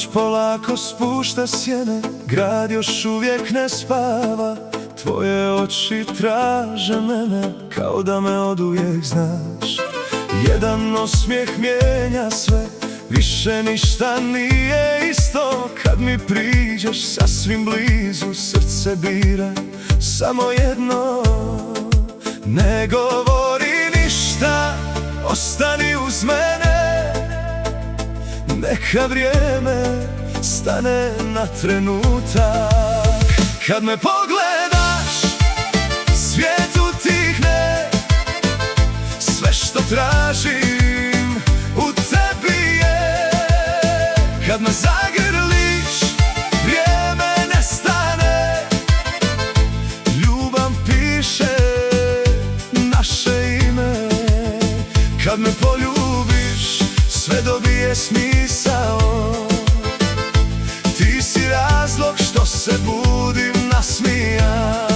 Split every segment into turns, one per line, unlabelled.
Noć polako spušta sjene, grad još uvijek ne spava. Tvoje oči traže mene, kao da me oduvijek znaš. Jedan osmijeh mijenja sve, više ništa nije isto. Kad mi priđeš sasvim blizu, srce bira samo jedno. Ne govori ništa, ostani uz mene. Neka vrijeme stane na trenutak. Kad me pogledaš, svijet utihne. Sve što tražim u tebi je. Kad me zagrliš, vrijeme nestane. Ljubav piše naše ime. Kad me poljubiš, sve dobije smisao. Ti si razlog što se budim nasmijan.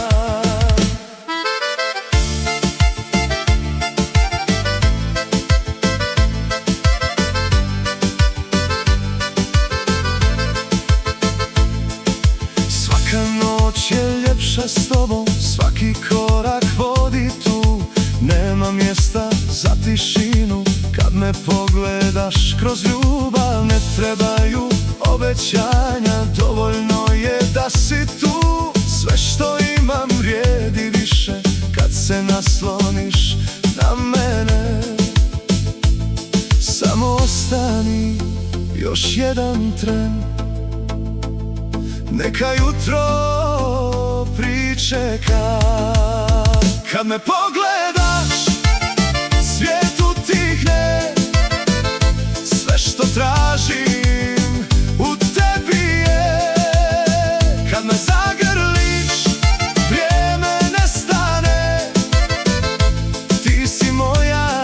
Svaka noć je ljepša s tobom, svaki korak vodi tu. Nema mjesta za tišinu. Kad me pogledaš kroz ljubav, ne trebaju obećanja. Dovoljno je da si tu. Sve što imam vrijedi više kad se nasloniš na mene. Samo ostani još jedan tren, neka jutro pričeka. Kad me pogledaš, svijet utihne. Sve što tražim u tebi je. Kad me zagrliš, vrijeme nestane. Ti si moja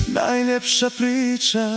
najljepša priča.